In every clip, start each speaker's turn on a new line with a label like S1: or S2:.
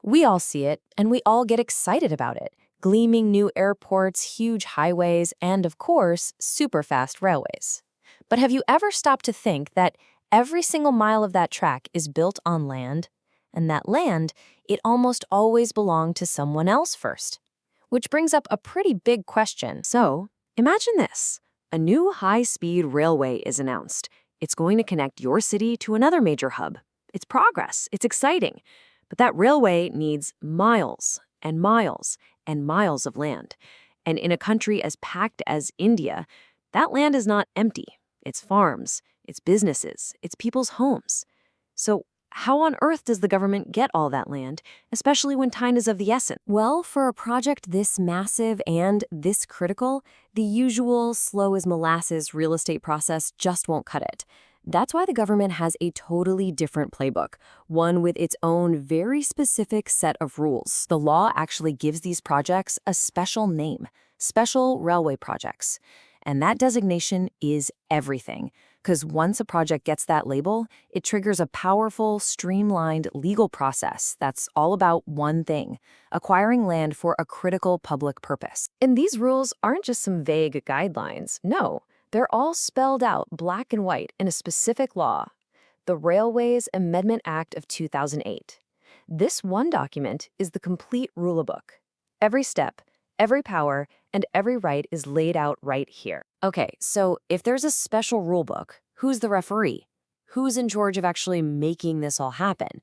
S1: We all see it, and we all get excited about it. Gleaming new airports, huge highways, and of course, super fast railways. But have you ever stopped to think that every single mile of that track is built on land? And that land, it almost always belonged to someone else first. Which brings up a pretty big question. So, imagine this. A new high-speed railway is announced. It's going to connect your city to another major hub. It's progress. It's exciting. But that railway needs miles and miles and miles of land. And in a country as packed as India, that land is not empty. It's farms, it's businesses, it's people's homes. So how on earth does the government get all that land, especially when time is of the essence? Well, for a project this massive and this critical, the usual slow-as-molasses real estate process just won't cut it. That's why the government has a totally different playbook, one with its own very specific set of rules. The law actually gives these projects a special name, special railway projects. And that designation is everything, because once a project gets that label, it triggers a powerful, streamlined legal process that's all about one thing: acquiring land for a critical public purpose. And these rules aren't just some vague guidelines. No, they're all spelled out black and white in a specific law, the Railways Amendment Act of 2008. This one document is the complete rulebook. Every step, every power, and every right is laid out right here. Okay, so if there's a special rulebook, who's the referee? Who's in charge of actually making this all happen?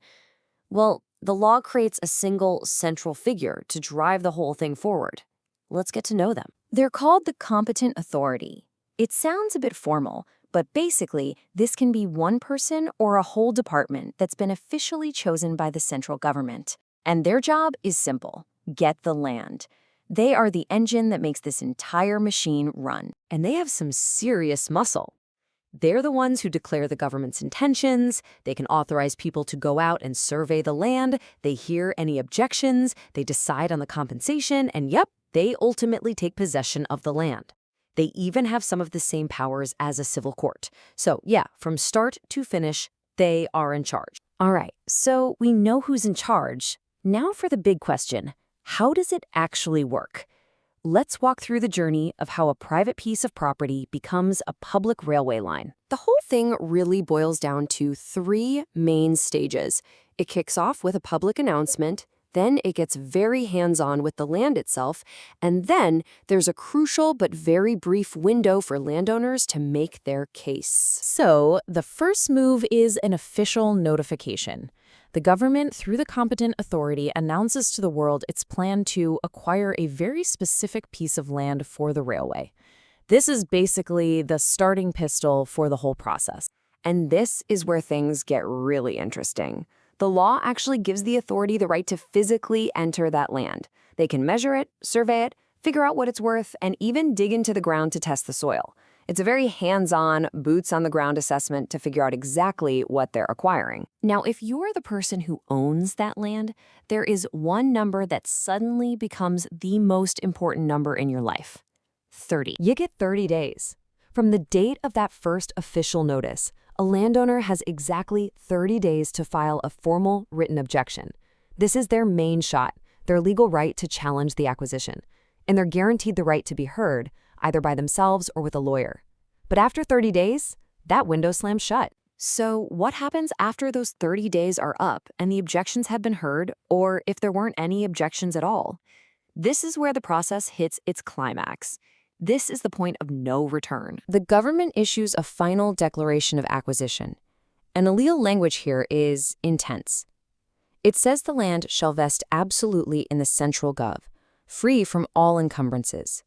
S1: Well, the law creates a single central figure to drive the whole thing forward. Let's get to know them. They're called the competent authority. It sounds a bit formal, but basically, this can be one person or a whole department that's been officially chosen by the central government. And their job is simple: get the land. They are the engine that makes this entire machine run. And they have some serious muscle. They're the ones who declare the government's intentions. They can authorize people to go out and survey the land. They hear any objections. They decide on the compensation. And yep, they ultimately take possession of the land. They even have some of the same powers as a civil court. So yeah, from start to finish, they are in charge. All right, so we know who's in charge. Now for the big question: how does it actually work? Let's walk through the journey of how a private piece of property becomes a public railway line. The whole thing really boils down to three main stages. It kicks off with a public announcement, then it gets very hands-on with the land itself, and then there's a crucial but very brief window for landowners to make their case. So, the first move is an official notification. The government, through the competent authority, announces to the world its plan to acquire a very specific piece of land for the railway. This is basically the starting pistol for the whole process. And this is where things get really interesting. The law actually gives the authority the right to physically enter that land. They can measure it, survey it, figure out what it's worth, and even dig into the ground to test the soil. It's a very hands-on, boots-on-the-ground assessment to figure out exactly what they're acquiring. Now, if you're the person who owns that land, there is one number that suddenly becomes the most important number in your life: 30. You get 30 days. From the date of that first official notice, a landowner has exactly 30 days to file a formal written objection. This is their main shot, their legal right to challenge the acquisition. And they're guaranteed the right to be heard, either by themselves or with a lawyer. But after 30 days, that window slams shut. So what happens after those 30 days are up and the objections have been heard, or if there weren't any objections at all? This is where the process hits its climax. This is the point of no return. The government issues a final declaration of acquisition. And the legal language here is intense. It says the land shall vest absolutely in the central gov, free from all encumbrances.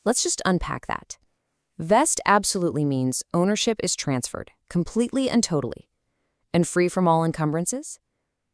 S1: Let's just unpack that. Vest absolutely means ownership is transferred, completely and totally. And free from all encumbrances?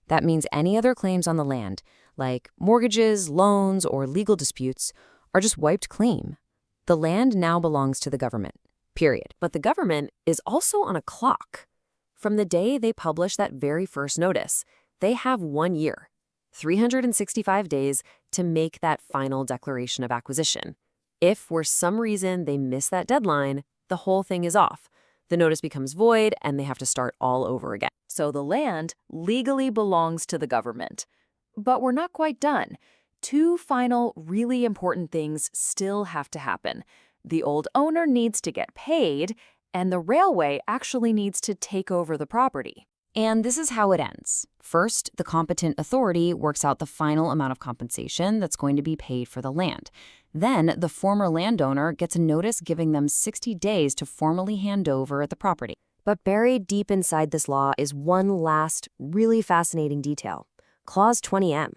S1: That means any other claims on the land, like mortgages, loans, or legal disputes, are just wiped clean. The land now belongs to the government, period. But the government is also on a clock. From the day they publish that very first notice, they have 1 year, 365 days to make that final declaration of acquisition. If for some reason they miss that deadline, the whole thing is off. The notice becomes void and they have to start all over again. So the land legally belongs to the government.
S2: But we're not quite done. Two final, really important things still have to happen. The old owner needs to get paid, and the railway actually needs to take over the property.
S1: And this is how it ends. First, the competent authority works out the final amount of compensation that's going to be paid for the land. Then, the former landowner gets a notice giving them 60 days to formally hand over the property. But buried deep inside this law is one last, really fascinating detail. Clause 20M.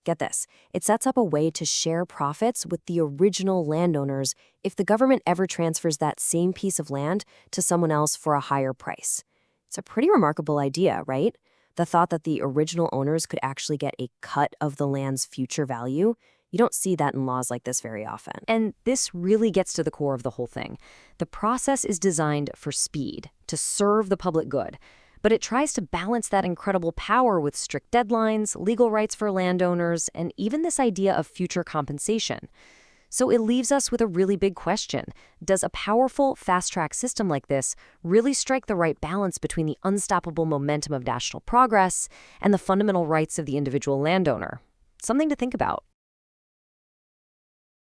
S1: Get this, it sets up a way to share profits with the original landowners if the government ever transfers that same piece of land to someone else for a higher price. It's a pretty remarkable idea, right? The thought that the original owners could actually get a cut of the land's future value. You don't see that in laws like this very often. And this really gets to the core of the whole thing. The process is designed for speed, to serve the public good. But it tries to balance that incredible power with strict deadlines, legal rights for landowners, and even this idea of future compensation. So it leaves us with a really big question. Does a powerful, fast-track system like this really strike the right balance between the unstoppable momentum of national progress and the fundamental rights of the individual landowner? Something to think about.